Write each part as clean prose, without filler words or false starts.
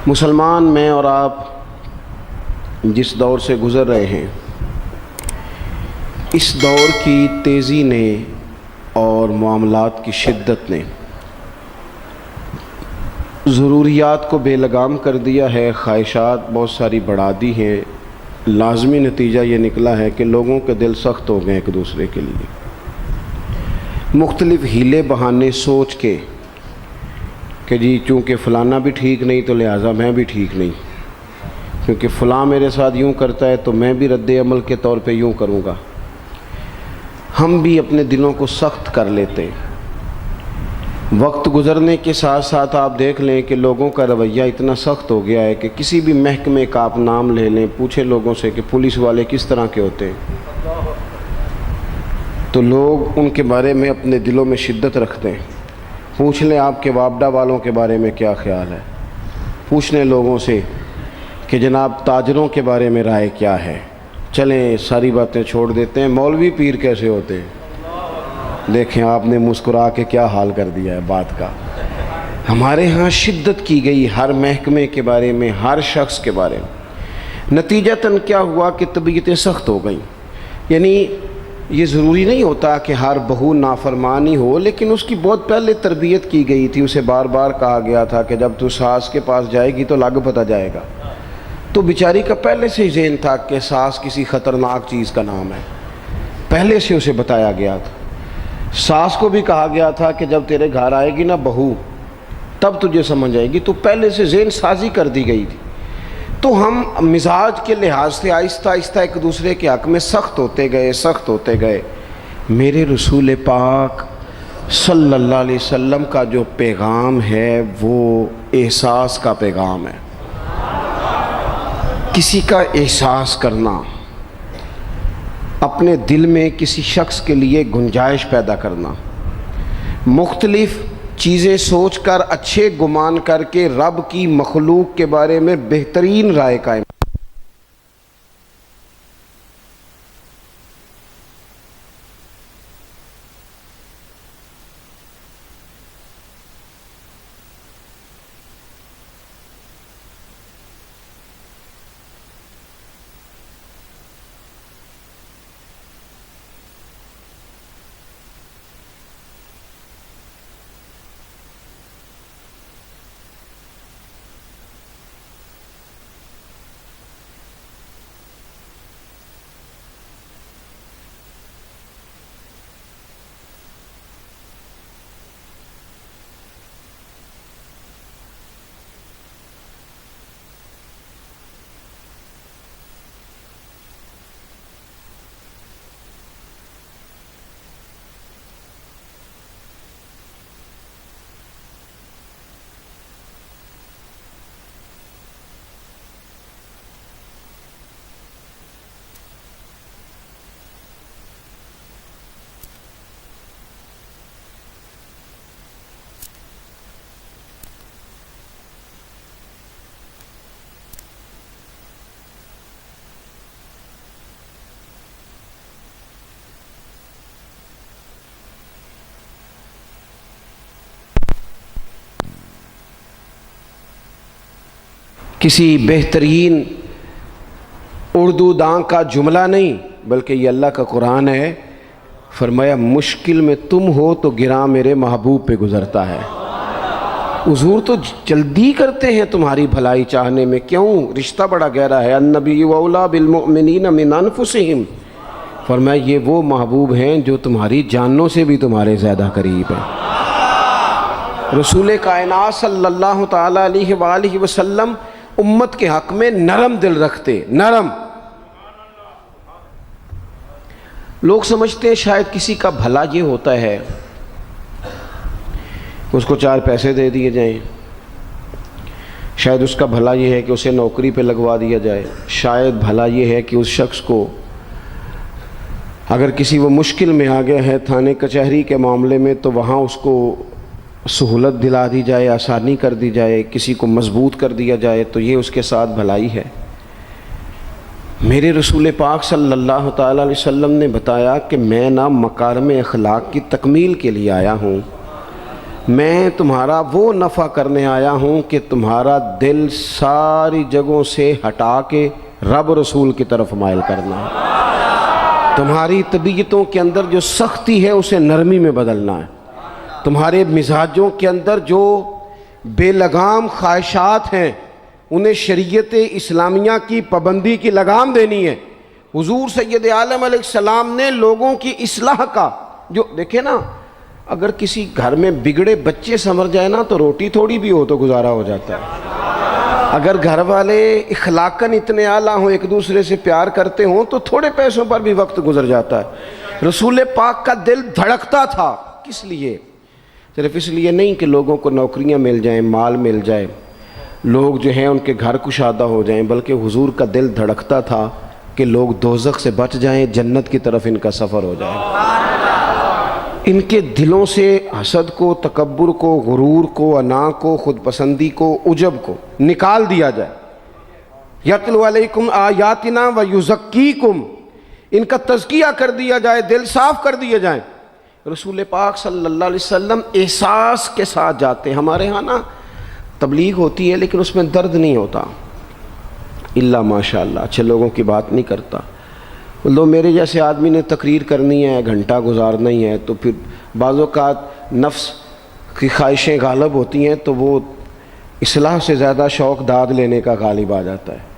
مسلمان میں اور آپ جس دور سے گزر رہے ہیں، اس دور کی تیزی نے اور معاملات کی شدت نے ضروریات کو بے لگام کر دیا ہے، خواہشات بہت ساری بڑھا دی ہیں۔ لازمی نتیجہ یہ نکلا ہے کہ لوگوں کے دل سخت ہو گئے ایک دوسرے کے لیے، مختلف ہیلے بہانے سوچ کے کہ جی چونکہ فلانا بھی ٹھیک نہیں تو لہٰذا میں بھی ٹھیک نہیں، کیونکہ فلاں میرے ساتھ یوں کرتا ہے تو میں بھی رد عمل کے طور پہ یوں کروں گا۔ ہم بھی اپنے دلوں کو سخت کر لیتے ہیں۔ وقت گزرنے کے ساتھ ساتھ آپ دیکھ لیں کہ لوگوں کا رویہ اتنا سخت ہو گیا ہے کہ کسی بھی محکمے کا آپ نام لے لیں، پوچھیں لوگوں سے کہ پولیس والے کس طرح کے ہوتے ہیں، تو لوگ ان کے بارے میں اپنے دلوں میں شدت رکھتے ہیں۔ پوچھ لیں آپ کے وابڈا والوں کے بارے میں کیا خیال ہے، پوچھ لیں لوگوں سے کہ جناب تاجروں کے بارے میں رائے کیا ہے۔ چلیں ساری باتیں چھوڑ دیتے ہیں، مولوی پیر کیسے ہوتے ہیں، دیکھیں آپ نے مسکرا کے کیا حال کر دیا ہے بات کا۔ ہمارے ہاں شدت کی گئی ہر محکمے کے بارے میں، ہر شخص کے بارے میں۔ نتیجتاً کیا ہوا کہ طبیعتیں سخت ہو گئیں۔ یعنی یہ ضروری نہیں ہوتا کہ ہر بہو نافرمانی ہو، لیکن اس کی بہت پہلے تربیت کی گئی تھی، اسے بار بار کہا گیا تھا کہ جب تو ساس کے پاس جائے گی تو لگ پتہ جائے گا۔ تو بیچاری کا پہلے سے ہی ذہن تھا کہ ساس کسی خطرناک چیز کا نام ہے، پہلے سے اسے بتایا گیا تھا۔ ساس کو بھی کہا گیا تھا کہ جب تیرے گھر آئے گی نا بہو تب تجھے سمجھ آئے گی، تو پہلے سے ذہن سازی کر دی گئی تھی۔ تو ہم مزاج کے لحاظ سے آہستہ آہستہ ایک دوسرے کے حق میں سخت ہوتے گئے۔ میرے رسول پاک صلی اللہ علیہ وسلم کا جو پیغام ہے وہ احساس کا پیغام ہے، کسی کا احساس کرنا، اپنے دل میں کسی شخص کے لیے گنجائش پیدا کرنا، مختلف چیزیں سوچ کر اچھے گمان کر کے رب کی مخلوق کے بارے میں بہترین رائے قائم۔ کسی بہترین اردو داں کا جملہ نہیں بلکہ یہ اللہ کا قرآن ہے۔ فرمایا مشکل میں تم ہو تو گراں میرے محبوب پہ گزرتا ہے۔ حضور تو جلدی کرتے ہیں تمہاری بھلائی چاہنے میں، کیوں؟ رشتہ بڑا گہرا ہے۔ النبی اولیٰ بالمؤمنین من انفسہم، فرمایا یہ وہ محبوب ہیں جو تمہاری جانوں سے بھی تمہارے زیادہ قریب ہیں۔ رسول کائنات صلی اللہ تعالیٰ علیہ وآلہ وسلم امت کے حق میں نرم دل رکھتے، نرم۔ لوگ سمجھتے ہیں شاید کسی کا بھلا یہ ہوتا ہے کہ اس کو 4 پیسے دے دیے جائیں، شاید اس کا بھلا یہ ہے کہ اسے نوکری پہ لگوا دیا جائے، شاید بھلا یہ ہے کہ اس شخص کو اگر کسی وہ مشکل میں آ گیا ہے تھانے کچہری کے معاملے میں تو وہاں اس کو سہولت دلا دی جائے، آسانی کر دی جائے، کسی کو مضبوط کر دیا جائے، تو یہ اس کے ساتھ بھلائی ہے۔ میرے رسول پاک صلی اللہ تعالیٰ علیہ وسلم نے بتایا کہ میں نہ مکارم اخلاق کی تکمیل کے لیے آیا ہوں، میں تمہارا وہ نفع کرنے آیا ہوں کہ تمہارا دل ساری جگہوں سے ہٹا کے رب رسول کی طرف مائل کرنا ہے، تمہاری طبیعتوں کے اندر جو سختی ہے اسے نرمی میں بدلنا ہے، تمہارے مزاجوں کے اندر جو بے لگام خواہشات ہیں انہیں شریعت اسلامیہ کی پابندی کی لگام دینی ہے۔ حضور سید عالم علیہ السلام نے لوگوں کی اصلاح کا جو دیکھیں نا، اگر کسی گھر میں بگڑے بچے سنور جائے نا تو روٹی تھوڑی بھی ہو تو گزارا ہو جاتا ہے، اگر گھر والے اخلاقاً اتنے اعلیٰ ہوں، ایک دوسرے سے پیار کرتے ہوں تو تھوڑے پیسوں پر بھی وقت گزر جاتا ہے۔ رسول پاک کا دل دھڑکتا تھا، کس لیے؟ صرف اس لیے نہیں کہ لوگوں کو نوکریاں مل جائیں، مال مل جائے، لوگ جو ہیں ان کے گھر کشادہ ہو جائیں، بلکہ حضور کا دل دھڑکتا تھا کہ لوگ دوزخ سے بچ جائیں، جنت کی طرف ان کا سفر ہو جائے، ان کے دلوں سے حسد کو، تکبر کو، غرور کو، انا کو، خود پسندی کو، عجب کو نکال دیا جائے۔ یتلو علیکم آیاتنا ویزکیکم، ان کا تزکیہ کر دیا جائے، دل صاف کر دیے جائیں۔ رسول پاک صلی اللہ علیہ وسلم احساس کے ساتھ جاتے ہیں۔ ہمارے ہاں نا تبلیغ ہوتی ہے لیکن اس میں درد نہیں ہوتا، الا ماشاء اللہ اچھے لوگوں کی بات نہیں کرتا۔ لو میرے جیسے آدمی نے تقریر کرنی ہے، گھنٹہ گزارنا ہی ہے، تو پھر بعض اوقات نفس کی خواہشیں غالب ہوتی ہیں تو وہ اصلاح سے زیادہ شوق داد لینے کا غالب آ جاتا ہے۔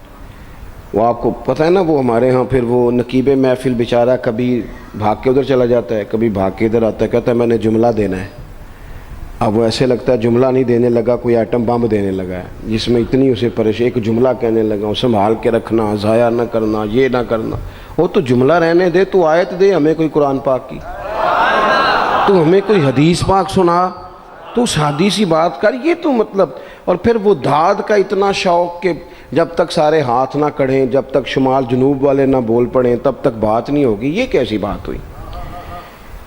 وہ آپ کو پتہ ہے نا، وہ ہمارے ہاں پھر وہ نقیب محفل بیچارہ کبھی بھاگ کے ادھر چلا جاتا ہے، کبھی بھاگ کے ادھر آتا ہے، کہتا ہے میں نے جملہ دینا ہے۔ اب وہ ایسے لگتا ہے جملہ نہیں دینے لگا، کوئی ایٹم بم دینے لگا ہے، جس میں اتنی اسے پریشانی، ایک جملہ کہنے لگا، سنبھال کے رکھنا، ضائع نہ کرنا، یہ نہ کرنا۔ وہ تو جملہ رہنے دے، تو آیت دے ہمیں کوئی قرآن پاک کی، تو ہمیں کوئی حدیث پاک سنا، تو اس حدیثی بات کر، یہ تو مطلب۔ اور پھر وہ داد کا اتنا شوق کہ جب تک سارے ہاتھ نہ کڑھیں، جب تک شمال جنوب والے نہ بول پڑیں، تب تک بات نہیں ہوگی۔ یہ کیسی بات ہوئی؟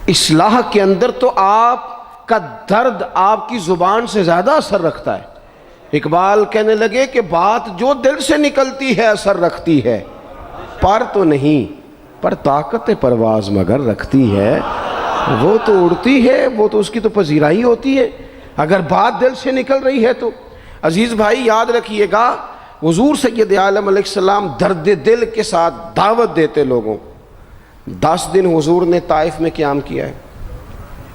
اصلاح کے اندر تو آپ کا درد آپ کی زبان سے زیادہ اثر رکھتا ہے۔ اقبال کہنے لگے کہ بات جو دل سے نکلتی ہے اثر رکھتی ہے، پر تو نہیں، پر طاقت پرواز مگر رکھتی ہے۔ وہ تو اڑتی ہے، وہ تو اس کی تو پذیرائی ہوتی ہے اگر بات دل سے نکل رہی ہے تو۔ عزیز بھائی یاد رکھیے گا، حضور سید عالم علیہ السلام درد دل کے ساتھ دعوت دیتے لوگوں۔ 10 دن حضور نے طائف میں قیام کیا ہے،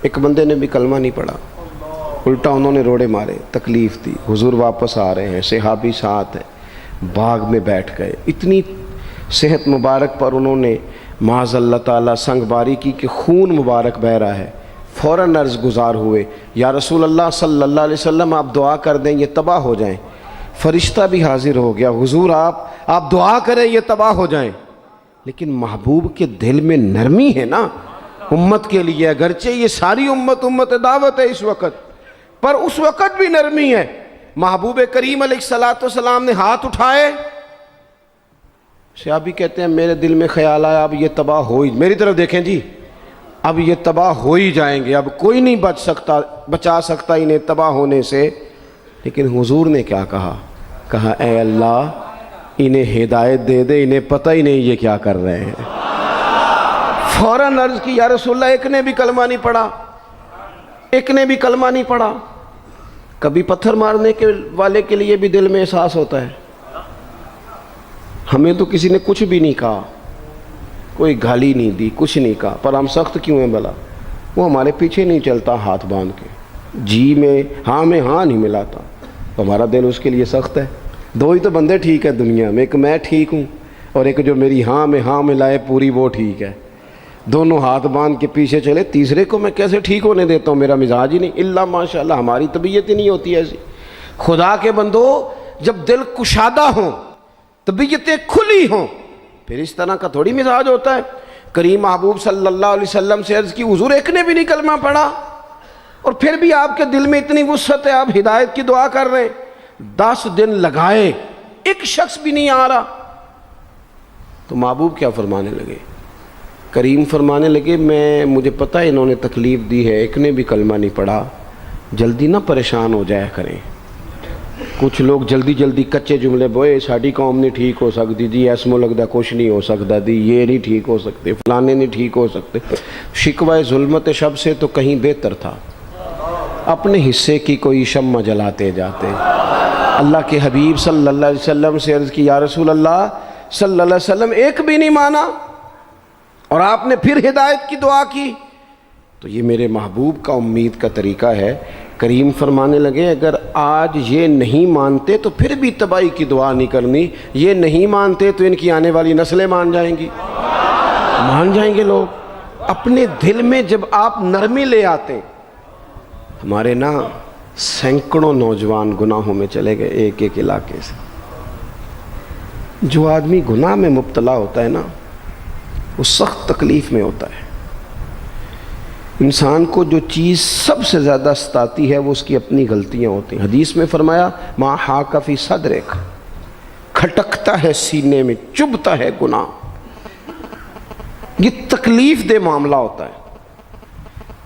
ایک بندے نے بھی کلمہ نہیں پڑھا، الٹا انہوں نے روڑے مارے، تکلیف دی۔ حضور واپس آ رہے ہیں، صحابی ساتھ ہیں، باغ میں بیٹھ گئے، اتنی صحت مبارک پر انہوں نے معاذ اللہ تعالیٰ سنگ باری کی کہ خون مبارک بہہ رہا ہے۔ فوراً عرض گزار ہوئے، یا رسول اللہ صلی اللہ علیہ وسلم آپ دعا کر دیں یہ تباہ ہو جائیں۔ فرشتہ بھی حاضر ہو گیا، حضور آپ دعا کریں یہ تباہ ہو جائیں۔ لیکن محبوب کے دل میں نرمی ہے نا امت کے لیے، اگرچہ یہ ساری امت دعوت ہے اس وقت، پر اس وقت بھی نرمی ہے۔ محبوب کریم علیہ السلام نے ہاتھ اٹھائے، صحابی کہتے ہیں میرے دل میں خیال آیا اب یہ تباہ ہو ہی، میری طرف دیکھیں جی، اب یہ تباہ ہو ہی جائیں گے، اب کوئی نہیں بچا سکتا انہیں تباہ ہونے سے۔ لیکن حضور نے کیا کہا اے اللہ انہیں ہدایت دے دے، انہیں پتہ ہی نہیں یہ کیا کر رہے ہیں۔ فوراً عرض کی یا رسول اللہ ایک نے بھی کلمہ نہیں پڑھا، ایک نے بھی کلمہ نہیں پڑھا۔ کبھی پتھر مارنے کے والے کے لیے بھی دل میں احساس ہوتا ہے، ہمیں تو کسی نے کچھ بھی نہیں کہا، کوئی گالی نہیں دی، کچھ نہیں کہا، پر ہم سخت کیوں ہیں بھلا؟ وہ ہمارے پیچھے نہیں چلتا ہاتھ باندھ کے، جی میں ہاں نہیں ملاتا، تو ہمارا دل اس کے لیے سخت ہے۔ دو ہی تو بندے ٹھیک ہے دنیا میں، ایک میں ٹھیک ہوں اور ایک جو میری ہاں میں ہاں ملائے پوری وہ ٹھیک ہے۔ دونوں ہاتھ باندھ کے پیچھے چلے، تیسرے کو میں کیسے ٹھیک ہونے دیتا ہوں؟ میرا مزاج ہی نہیں، الا ماشاء اللہ ہماری طبیعت ہی نہیں ہوتی ایسی۔ خدا کے بندو جب دل کشادہ ہوں، طبیعتیں کھلی ہوں، پھر اس طرح کا تھوڑی مزاج ہوتا ہے۔ کریم محبوب صلی اللہ علیہ وسلم سے عرض کی حضور ایک نے بھی نہیں کلمہ پڑھا، اور پھر بھی آپ کے دل میں اتنی وسعت ہے، آپ ہدایت کی دعا کر رہے ہیں۔ 10 دن لگائے، ایک شخص بھی نہیں آ رہا، تو محبوب کیا فرمانے لگے؟ کریم فرمانے لگے مجھے پتہ ہے انہوں نے تکلیف دی ہے، ایک نے بھی کلمہ نہیں پڑھا، جلدی نہ پریشان ہو جایا کریں۔ کچھ لوگ جلدی کچے جملے بوئے، ساڈی قوم نہیں ٹھیک ہو سکتی جی، ایسمو لگتا کچھ نہیں ہو سکتا دی، یہ نہیں ٹھیک ہو سکتے، فلانے نہیں ٹھیک ہو سکتے۔ شکوہ ظلمت شب سے تو کہیں بہتر تھا، اپنے حصے کی کوئی شمع جلاتے جاتے۔ اللہ کے حبیب صلی اللہ علیہ وسلم سے عرض کی یا رسول اللہ صلی اللہ علیہ وسلم ایک بھی نہیں مانا اور آپ نے پھر ہدایت کی دعا کی؟ تو یہ میرے محبوب کا امید کا طریقہ ہے۔ کریم فرمانے لگے اگر آج یہ نہیں مانتے تو پھر بھی تباہی کی دعا نہیں کرنی، یہ نہیں مانتے تو ان کی آنے والی نسلیں مان جائیں گی، مان جائیں گے لوگ۔ اپنے دل میں جب آپ نرمی لے آتے، ہمارے نا سینکڑوں نوجوان گناہوں میں چلے گئے ایک ایک علاقے سے۔ جو آدمی گناہ میں مبتلا ہوتا ہے نا وہ سخت تکلیف میں ہوتا ہے۔ انسان کو جو چیز سب سے زیادہ ستاتی ہے وہ اس کی اپنی غلطیاں ہوتی ہیں۔ حدیث میں فرمایا ما حاک فی صدرک، کھٹکتا ہے سینے میں، چبھتا ہے گناہ۔ یہ تکلیف دہ معاملہ ہوتا ہے،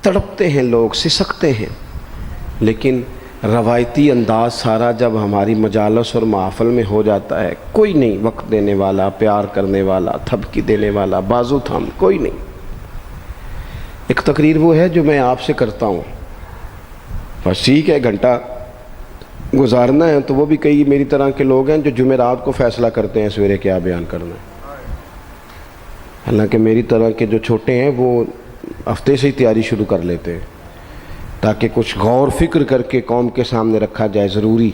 تڑپتے ہیں لوگ، سسکتے ہیں، لیکن روایتی انداز سارا جب ہماری مجالس اور محافل میں ہو جاتا ہے، کوئی نہیں وقت دینے والا، پیار کرنے والا، تھپکی دینے والا، بازو تھام، کوئی نہیں۔ ایک تقریر وہ ہے جو میں آپ سے کرتا ہوں، بس ٹھیک ہے گھنٹہ گزارنا ہے، تو وہ بھی کئی میری طرح کے لوگ ہیں جو جمعرات کو فیصلہ کرتے ہیں سویرے کیا بیان کرنا ہے۔ حالانکہ میری طرح کے جو چھوٹے ہیں وہ ہفتے سے ہی تیاری شروع کر لیتے ہیں تاکہ کچھ غور فکر کر کے قوم کے سامنے رکھا جائے، ضروری۔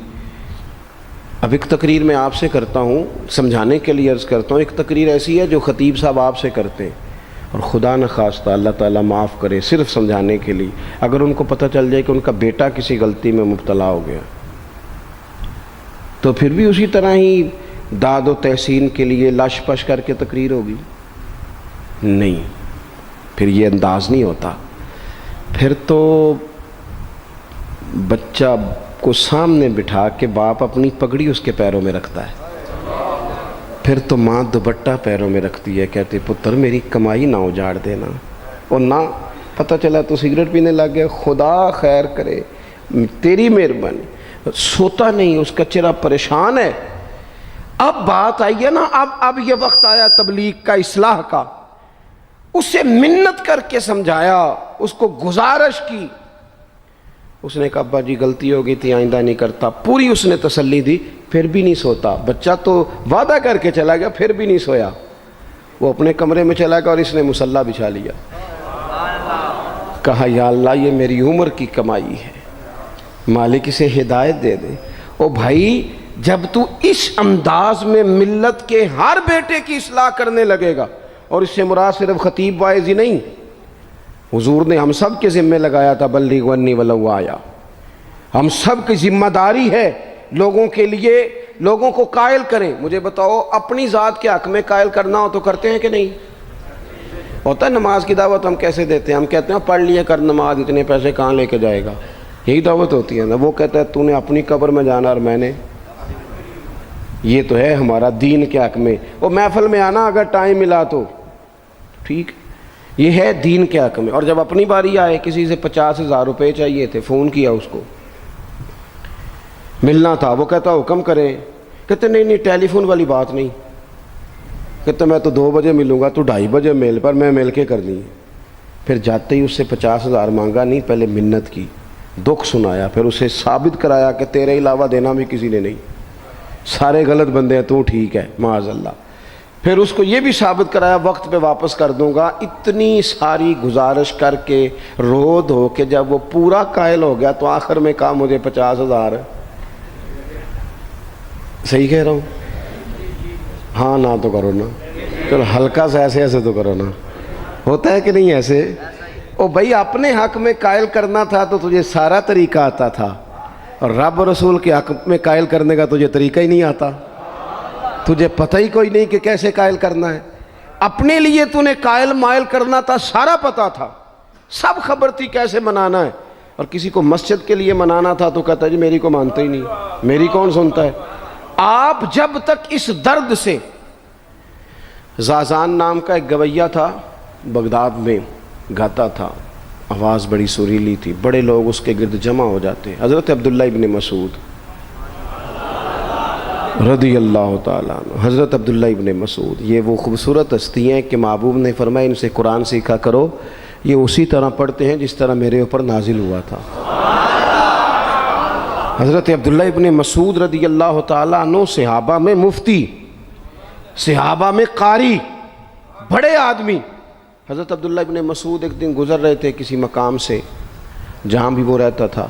اب ایک تقریر میں آپ سے کرتا ہوں، سمجھانے کے لیے عرض کرتا ہوں، ایک تقریر ایسی ہے جو خطیب صاحب آپ سے کرتے ہیں اور خدا نخواستہ اللہ تعالیٰ معاف کرے صرف سمجھانے کے لیے، اگر ان کو پتہ چل جائے کہ ان کا بیٹا کسی غلطی میں مبتلا ہو گیا تو پھر بھی اسی طرح ہی داد و تحسین کے لیے لش پش کر کے تقریر ہوگی؟ نہیں، پھر یہ انداز نہیں ہوتا۔ پھر تو بچہ کو سامنے بٹھا کے باپ اپنی پگڑی اس کے پیروں میں رکھتا ہے، پھر تو ماں دوپٹہ پیروں میں رکھتی ہے، کہتے پتر میری کمائی نہ اجاڑ دینا، اور نہ پتہ چلا تو سگریٹ پینے لگ گیا، خدا خیر کرے، تیری مہربانی۔ سوتا نہیں، اس کا چہرہ پریشان ہے۔ اب بات آئی ہے نا، اب یہ وقت آیا تبلیغ کا، اصلاح کا۔ اسے منت کر کے سمجھایا، اس کو گزارش کی، اس نے کہا ابا جی غلطی ہو گئی تھی، آئندہ نہیں کرتا، پوری اس نے تسلی دی، پھر بھی نہیں سوتا۔ بچہ تو وعدہ کر کے چلا گیا، پھر بھی نہیں سویا، وہ اپنے کمرے میں چلا گیا اور اس نے مصلی بچھا لیا۔ کہا یا اللہ یہ میری عمر کی کمائی ہے، مالک اسے ہدایت دے دے۔ او بھائی جب تو اس انداز میں ملت کے ہر بیٹے کی اصلاح کرنے لگے گا، اور اس سے مراد صرف خطیب واعظ ہی نہیں، حضور نے ہم سب کے ذمہ لگایا تھا بلغ عنی ولو آیا، ہم سب کی ذمہ داری ہے لوگوں کے لیے، لوگوں کو قائل کریں۔ مجھے بتاؤ اپنی ذات کے حق میں قائل کرنا ہو تو کرتے ہیں کہ نہیں؟ ہوتا ہے نماز کی دعوت ہم کیسے دیتے ہیں؟ ہم کہتے ہیں پڑھ لیے کر نماز، اتنے پیسے کہاں لے کے جائے گا، یہی دعوت ہوتی ہے نا۔ وہ کہتا ہے تو نے اپنی قبر میں جانا اور میں نے، یہ تو ہے ہمارا دین کے حق میں۔ وہ محفل میں آنا اگر ٹائم ملا تو ٹھیک، یہ ہے دین کے حق میں۔ اور جب اپنی باری آئے، کسی سے 50,000 روپے چاہیے تھے، فون کیا اس کو، ملنا تھا، وہ کہتا حکم کریں، کہتے نہیں نہیں ٹیلی فون والی بات نہیں، کہتے میں تو 2 بجے ملوں گا، تو 2:30 بجے مل، پر میں مل کے کرنی ہے۔ پھر جاتے ہی اس سے 50,000 مانگا نہیں، پہلے منت کی، دکھ سنایا، پھر اسے ثابت کرایا کہ تیرے علاوہ دینا بھی کسی نے نہیں، سارے غلط بندے ہیں، تو ٹھیک ہے معاذ اللہ۔ پھر اس کو یہ بھی ثابت کرایا وقت پہ واپس کر دوں گا۔ اتنی ساری گزارش کر کے رو دھو کے جب وہ پورا قائل ہو گیا تو آخر میں کہا مجھے 50,000، صحیح کہہ رہا ہوں؟ ہاں نہ تو کرو نا، چلو ہلکا سا ایسے ایسے تو کرو نا، ہوتا ہے کہ نہیں ایسے؟ او بھائی اپنے حق میں قائل کرنا تھا تو تجھے سارا طریقہ آتا تھا، اور رب رسول کے حق میں قائل کرنے کا تجھے طریقہ ہی نہیں آتا، تجھے پتہ ہی کوئی نہیں کہ کیسے قائل کرنا ہے۔ اپنے لیے تو نے قائل مائل کرنا تھا، سارا پتہ تھا، سب خبر تھی کیسے منانا ہے، اور کسی کو مسجد کے لیے منانا تھا تو کہتا جی میری کو مانتا ہی نہیں، میری کون سنتا ہے۔ آپ جب تک اس درد سے، زازان نام کا ایک گویہ تھا بغداد میں، گاتا تھا، آواز بڑی سریلی تھی، بڑے لوگ اس کے گرد جمع ہو جاتے، حضرت عبداللہ ابن مسعود رضی اللہ تعالیٰ عنہ، حضرت عبداللہ ابن مسعود، یہ وہ خوبصورت ہستی ہیں کہ محبوب نے فرمایا ان سے قرآن سیکھا کرو، یہ اسی طرح پڑھتے ہیں جس طرح میرے اوپر نازل ہوا تھا۔ حضرت عبداللہ ابن مسعود رضی اللہ تعالیٰ عنہ صحابہ میں مفتی، صحابہ میں قاری، بڑے آدمی. حضرت عبداللہ ابن مسعود ایک دن گزر رہے تھے کسی مقام سے جہاں بھی وہ رہتا تھا،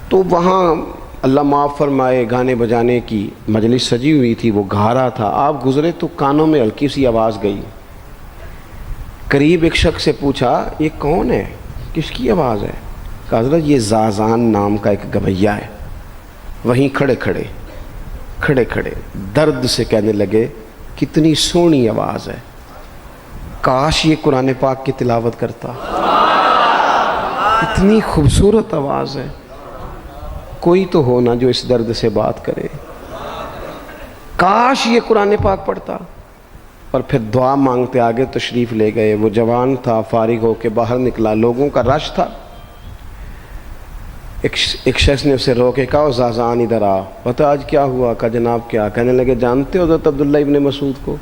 تو وہاں اللہ معاف فرمائے گانے بجانے کی مجلس سجی ہوئی تھی، وہ گا رہا تھا. آپ گزرے تو کانوں میں ہلکی سی آواز گئی. قریب ایک شخص سے پوچھا یہ کون ہے، کس کی آواز ہے؟ کہا حضرت یہ زازان نام کا ایک گویہ ہے. وہیں کھڑے کھڑے درد سے کہنے لگے کتنی سونی آواز ہے، کاش یہ قرآن پاک کی تلاوت کرتا، اتنی خوبصورت آواز ہے. کوئی تو ہو نا جو اس درد سے بات کرے، کاش یہ قرآن پاک پڑھتا. اور پھر دعا مانگتے آگے تشریف لے گئے. وہ جوان تھا، فارغ ہو کے باہر نکلا، لوگوں کا رش تھا. ایک شخص نے اسے روکے، کہا زازان ادھر آ، بتا آج کیا ہوا؟ کہا جناب کیا؟ کہنے لگے جانتے ہو حضرت عبداللہ ابن مسعود کو؟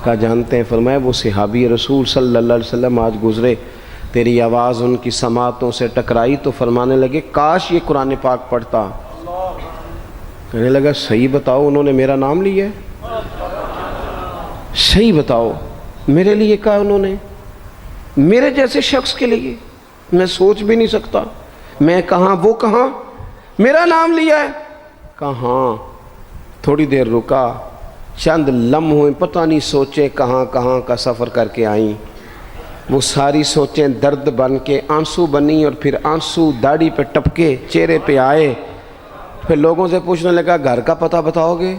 کہا جانتے ہیں. فرمایا وہ صحابی رسول صلی اللہ علیہ وسلم آج گزرے، تیری آواز ان کی سماعتوں سے ٹکرائی تو فرمانے لگے کاش یہ قرآن پاک پڑھتا. کہنے لگا صحیح بتاؤ انہوں نے میرا نام لیا ہے؟ صحیح بتاؤ میرے لیے کہا انہوں نے؟ میرے جیسے شخص کے لیے میں سوچ بھی نہیں سکتا. میں کہاں وہ کہاں، میرا نام لیا ہے. کہاں؟ تھوڑی دیر رکا، چند لمحوں پتہ نہیں سوچیں کہاں کہاں کا سفر کر کے آئیں. وہ ساری سوچیں درد بن کے آنسو بنی، اور پھر آنسو داڑھی پہ ٹپکے چہرے پہ آئے. پھر لوگوں سے پوچھنے لگا گھر کا پتہ بتاؤ گے؟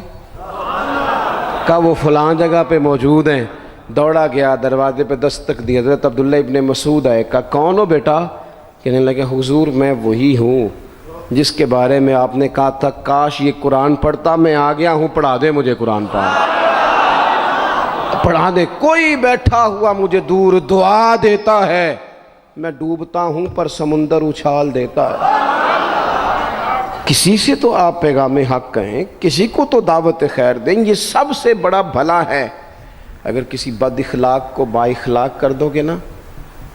کہا وہ فلاں جگہ پہ موجود ہیں. دوڑا گیا، دروازے پہ دستک دی، حضرت عبداللہ ابن مسعود آئے. کہا کون ہو بیٹا؟ کہنے لگے حضور میں وہی ہوں جس کے بارے میں آپ نے کہا تھا کاش یہ قرآن پڑھتا. میں آ گیا ہوں، پڑھا دے مجھے قرآن پاک، پڑھا دے. کوئی بیٹھا ہوا مجھے دور دعا دیتا ہے، میں ڈوبتا ہوں پر سمندر اچھال دیتا ہے. کسی سے تو آپ پیغام حق کہیں، کسی کو تو دعوت خیر دیں. یہ سب سے بڑا بھلا ہے. اگر کسی بد اخلاق کو با اخلاق کر دو گے نا،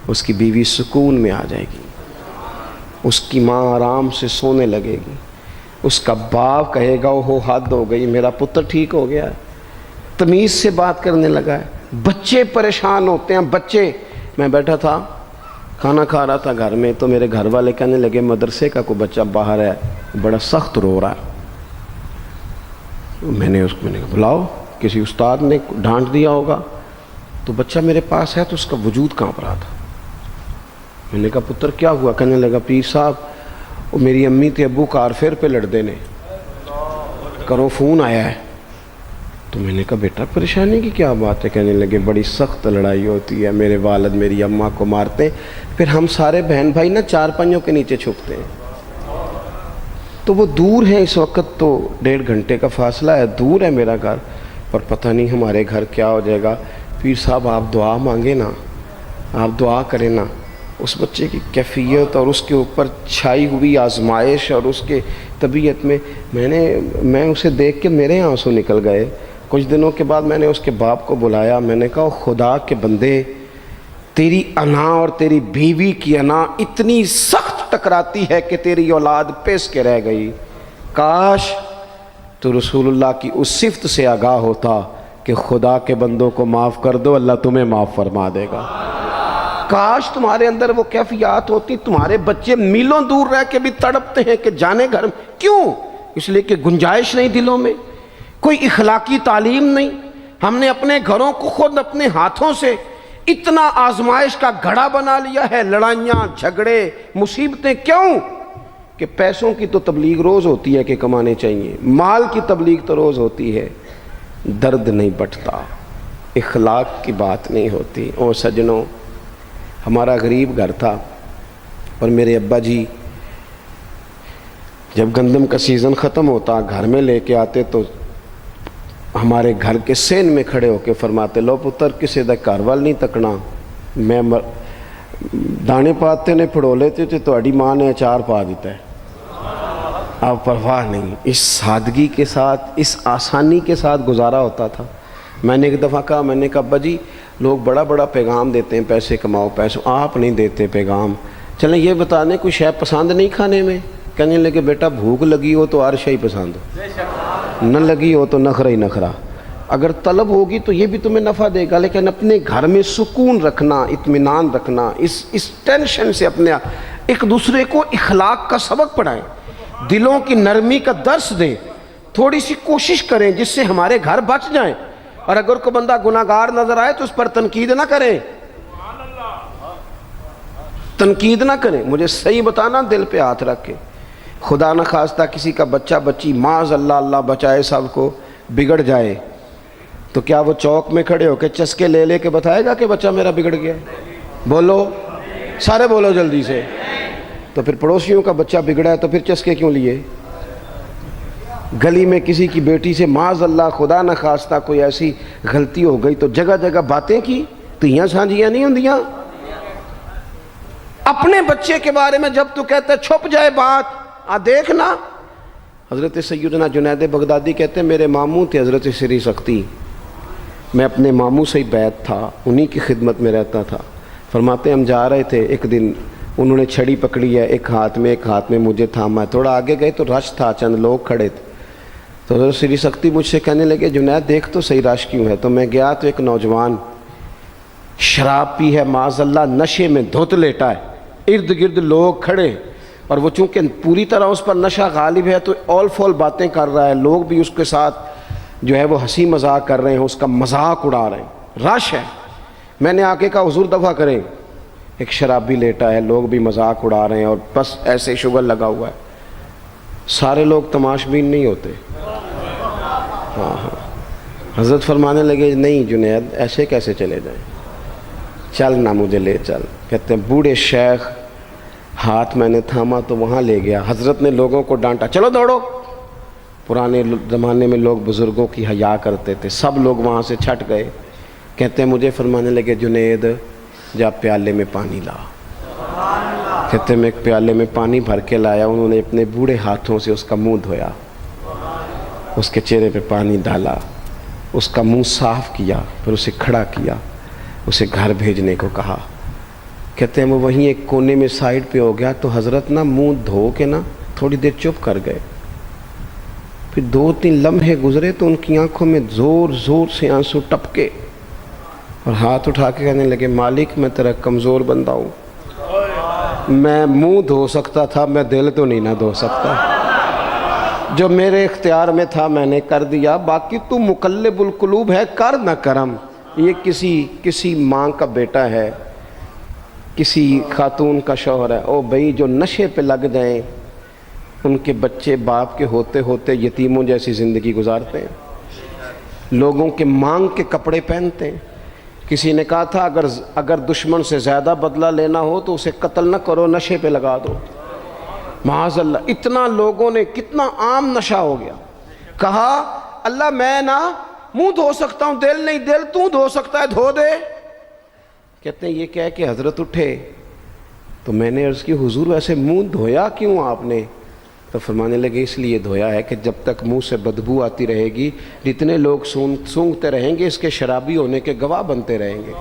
اس کی بیوی سکون میں آ جائے گی، اس کی ماں آرام سے سونے لگے گی، اس کا باپ کہے گا وہ حد ہو گئی، میرا پتر ٹھیک ہو گیا ہے، تمیز سے بات کرنے لگا ہے. بچے پریشان ہوتے ہیں. بچے، میں بیٹھا تھا کھانا کھا رہا تھا گھر میں، تو میرے گھر والے کہنے لگے مدرسے کا کوئی بچہ باہر ہے، بڑا سخت رو رہا ہے. میں نے کہا بلاؤ، کسی استاد نے ڈانٹ دیا ہوگا. تو بچہ میرے پاس ہے تو اس کا وجود کانپ رہا تھا. میں نے کہا پتر کیا ہوا؟ کہنے لگا پیر صاحب وہ میری امی تے ابو کار فیر پہ لڑ دینے، کرو فون آیا ہے. تو میں نے کہا بیٹا پریشانی کی کیا بات ہے؟ کہنے لگے بڑی سخت لڑائی ہوتی ہے، میرے والد میری اماں کو مارتے ہیں، پھر ہم سارے بہن بھائی نا چار پنجوں کے نیچے چھپتے ہیں. تو وہ دور ہے، اس وقت تو 1.5 گھنٹے کا فاصلہ ہے، دور ہے میرا گھر، پر پتہ نہیں ہمارے گھر کیا ہو جائے گا. پیر صاحب آپ دعا مانگے نا، آپ دعا کریں نا. اس بچے کی کیفیت اور اس کے اوپر چھائی ہوئی آزمائش اور اس کے طبیعت میں اسے دیکھ کے میرے آنسو نکل گئے. کچھ دنوں کے بعد میں نے اس کے باپ کو بلایا. میں نے کہا خدا کے بندے، تیری انا اور تیری بیوی کی انا اتنی سخت ٹکراتی ہے کہ تیری اولاد پیس کے رہ گئی. کاش تو رسول اللہ کی اس صفت سے آگاہ ہوتا کہ خدا کے بندوں کو معاف کر دو، اللہ تمہیں معاف فرما دے گا. کاش تمہارے اندر وہ کیفیات ہوتی. تمہارے بچے میلوں دور رہ کے بھی تڑپتے ہیں کہ جانے گھر میں. کیوں؟ اس لیے کہ گنجائش نہیں دلوں میں، کوئی اخلاقی تعلیم نہیں. ہم نے اپنے گھروں کو خود اپنے ہاتھوں سے اتنا آزمائش کا گھڑا بنا لیا ہے. لڑائیاں، جھگڑے، مصیبتیں. کیوں؟ کہ پیسوں کی تو تبلیغ روز ہوتی ہے کہ کمانے چاہیے، مال کی تبلیغ تو روز ہوتی ہے، درد نہیں بٹتا، اخلاق کی بات نہیں ہوتی. اور سجنوں، ہمارا غریب گھر تھا اور میرے ابا جی جب گندم کا سیزن ختم ہوتا گھر میں لے کے آتے تو ہمارے گھر کے سین میں کھڑے ہو کے فرماتے لو پتر کسی دا گھر وال نہیں تکنا. میں دانے پاتے نے پھڑو لیتے تھے تو اڈی ماں نے اچار پا دیتا ہے. آپ پرواہ نہیں. اس سادگی کے ساتھ، اس آسانی کے ساتھ گزارا ہوتا تھا. میں نے ایک دفعہ کہا، میں نے کہا ابا جی لوگ بڑا بڑا پیغام دیتے ہیں پیسے کماؤ پیسوں، آپ نہیں دیتے پیغام. چلیں یہ بتا دیں کوئی شے پسند نہیں کھانے میں؟ کہنے لگے بیٹا بھوک لگی ہو تو ہر شے پسند ہو، نہ لگی ہو تو نخرا ہی نخرا، اگر طلب ہوگی تو یہ بھی تمہیں نفع دے گا، لیکن اپنے گھر میں سکون رکھنا، اطمینان رکھنا، اس ٹینشن سے اپنے ایک دوسرے کو اخلاق کا سبق پڑھائیں، دلوں کی نرمی کا درس دیں، تھوڑی سی کوشش کریں جس سے ہمارے گھر بچ جائیں، اور اگر کوئی بندہ گناہگار نظر آئے تو اس پر تنقید نہ کریں، تنقید نہ کریں، مجھے صحیح بتانا، دل پہ ہاتھ رکھ کے، خدا نہ خواستہ کسی کا بچہ بچی معاذ اللہ، اللہ بچائے سب کو، بگڑ جائے تو کیا وہ چوک میں کھڑے ہو کے چسکے لے لے کے بتائے گا کہ بچہ میرا بگڑ گیا؟ بولو سارے، بولو جلدی سے۔ تو پھر پڑوسیوں کا بچہ بگڑا ہے تو پھر چسکے کیوں لیے؟ گلی میں کسی کی بیٹی سے معاذ اللہ خدا نہ خواستہ کوئی ایسی غلطی ہو گئی تو جگہ جگہ باتیں کی، تیاں سانجیاں نہیں ہوندیاں؟ اپنے بچے کے بارے میں جب تو کہتا ہے چھپ جائے بات، دیکھنا۔ حضرت سیدنا جنید بغدادی کہتے ہیں میرے ماموں تھے حضرت سری سختی، میں اپنے ماموں سے ہی بیعت تھا، انہی کی خدمت میں رہتا تھا۔ فرماتے ہیں ہم جا رہے تھے، ایک دن انہوں نے چھڑی پکڑی ہے، ایک ہاتھ میں مجھے تھاما ہے، تھوڑا آگے گئے تو رش تھا، چند لوگ کھڑے تھے، تو حضرت سری سختی مجھ سے کہنے لگے جنید دیکھ تو صحیح رش کیوں ہے؟ تو میں گیا تو ایک نوجوان شراب پی ہے، معاذ اللہ نشے میں دھت لیٹا ہے، ارد گرد لوگ کھڑے، اور وہ چونکہ پوری طرح اس پر نشہ غالب ہے تو اول فول باتیں کر رہا ہے، لوگ بھی اس کے ساتھ جو ہے وہ ہنسی مذاق کر رہے ہیں، اس کا مذاق اڑا رہے ہیں، رش ہے۔ میں نے آ کے کہا حضور دفع کریں، ایک شرابی لیٹا ہے، لوگ بھی مذاق اڑا رہے ہیں اور بس ایسے شغل لگا ہوا ہے۔ سارے لوگ تماش بین نہیں ہوتے۔ ہاں حضرت فرمانے لگے نہیں جنید ایسے کیسے چلے جائیں، چل نہ مجھے لے چل۔ کہتے ہیں بوڑھے شیخ، ہاتھ میں نے تھاما تو وہاں لے گیا، حضرت نے لوگوں کو ڈانٹا چلو دوڑو۔ پرانے زمانے میں لوگ بزرگوں کی حیا کرتے تھے، سب لوگ وہاں سے چھٹ گئے۔ کہتے ہیں مجھے فرمانے لگے جنید جا پیالے میں پانی لا۔ کہتے ہیں میں ایک پیالے میں پانی بھر کے لایا، انہوں نے اپنے بوڑھے ہاتھوں سے اس کا منہ دھویا، اس کے چہرے پہ پانی ڈالا، اس کا منہ صاف کیا، پھر اسے کھڑا کیا، اسے گھر بھیجنے کو کہا۔ کہتے ہیں وہ وہیں ایک کونے میں سائیڈ پہ ہو گیا تو حضرت نا منہ دھو کے نا تھوڑی دیر چپ کر گئے، پھر 2-3 لمحے گزرے تو ان کی آنکھوں میں زور زور سے آنسو ٹپکے اور ہاتھ اٹھا کے کہنے لگے مالک میں تیرا کمزور بندہ ہوں، میں منہ دھو سکتا تھا، میں دل تو نہیں نہ دھو سکتا، جو میرے اختیار میں تھا میں نے کر دیا، باقی تو مقلب القلوب ہے، کر نہ کرم۔ یہ کسی ماں کا بیٹا ہے، کسی خاتون کا شوہر ہے، او بھائی جو نشے پہ لگ جائیں ان کے بچے باپ کے ہوتے ہوتے یتیموں جیسی زندگی گزارتے ہیں، لوگوں کے مانگ کے کپڑے پہنتے ہیں۔ کسی نے کہا تھا اگر دشمن سے زیادہ بدلہ لینا ہو تو اسے قتل نہ کرو، نشے پہ لگا دو۔ معاذ اللہ، اتنا لوگوں نے، کتنا عام نشہ ہو گیا۔ کہا اللہ میں نا منہ دھو سکتا ہوں، دل نہیں، دل تو دھو سکتا ہے، دھو دے۔ کہتے ہیں یہ کہہ کہ حضرت اٹھے تو میں نے عرض کی حضور ویسے منہ دھویا کیوں آپ نے؟ تو فرمانے لگے اس لیے دھویا ہے کہ جب تک منہ سے بدبو آتی رہے گی جتنے لوگ سونگتے رہیں گے اس کے شرابی ہونے کے گواہ بنتے رہیں گے،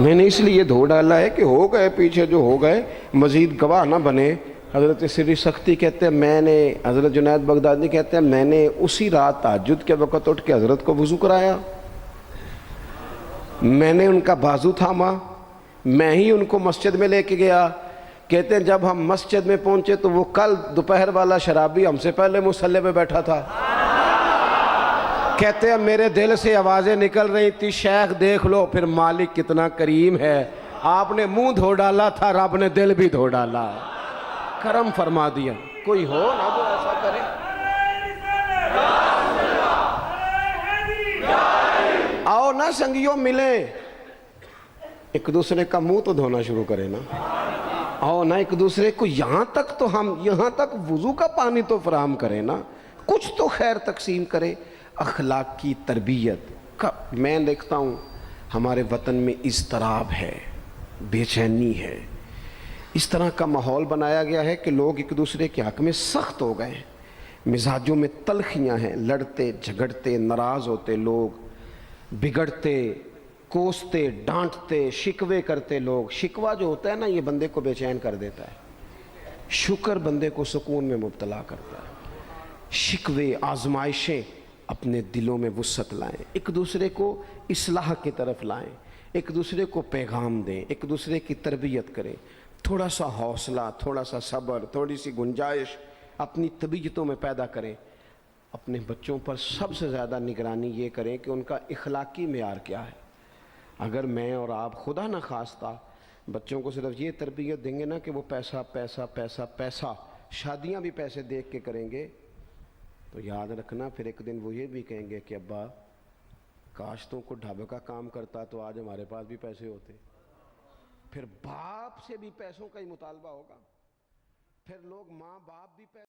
میں نے اس لیے دھو ڈالا ہے کہ ہو گئے پیچھے جو ہو گئے مزید گواہ نہ بنے۔ حضرت سری سختی کہتے ہیں حضرت جنید بغدادی کہتے ہیں میں نے اسی رات تہجد کے وقت اٹھ کے حضرت کو وضو کرایا، میں نے ان کا بازو تھاما، میں ہی ان کو مسجد میں لے کے گیا۔ کہتے ہیں جب ہم مسجد میں پہنچے تو وہ کل دوپہر والا شرابی ہم سے پہلے مصلی پہ بیٹھا تھا۔ کہتے ہیں میرے دل سے آوازیں نکل رہی تھی شیخ دیکھ لو پھر مالک کتنا کریم ہے، آپ نے منہ دھو ڈالا تھا، رب نے دل بھی دھو ڈالا، کرم فرما دیا۔ کوئی ہو نا جو ایسا کرے؟ آؤ نا سنگیوں ملیں، ایک دوسرے کا منہ تو دھونا شروع کرے نا، آؤ نا ایک دوسرے کو یہاں تک وضو کا پانی تو فراہم کرے نا، کچھ تو خیر تقسیم کرے۔ اخلاق کی تربیت میں دیکھتا ہوں ہمارے وطن میں اضطراب ہے، بے چینی ہے، اس طرح کا ماحول بنایا گیا ہے کہ لوگ ایک دوسرے کے حق میں سخت ہو گئے ہیں، مزاجوں میں تلخیاں ہیں، لڑتے جھگڑتے ناراض ہوتے لوگ، بگڑتے کوستے ڈانٹتے شکوے کرتے لوگ۔ شکوہ جو ہوتا ہے نا یہ بندے کو بے چین کر دیتا ہے، شکر بندے کو سکون میں مبتلا کرتا ہے. شکوے آزمائشیں اپنے دلوں میں وسعت لائیں، ایک دوسرے کو اصلاح کی طرف لائیں، ایک دوسرے کو پیغام دیں، ایک دوسرے کی تربیت کریں. تھوڑا سا حوصلہ، تھوڑا سا صبر، تھوڑی سی گنجائش اپنی طبیعتوں میں پیدا کریں. اپنے بچوں پر سب سے زیادہ نگرانی یہ کریں کہ ان کا اخلاقی معیار کیا ہے. اگر میں اور آپ خدا نہ خواستہ بچوں کو صرف یہ تربیت دیں گے نا کہ وہ پیسہ پیسہ پیسہ پیسہ، شادیاں بھی پیسے دیکھ کے کریں گے، تو یاد رکھنا پھر ایک دن وہ یہ بھی کہیں گے کہ ابا کاش تو کو ڈھابے کا کام کرتا تو آج ہمارے پاس بھی پیسے ہوتے. پھر باپ سے بھی پیسوں کا ہی مطالبہ ہوگا، پھر لوگ ماں باپ بھی پیسے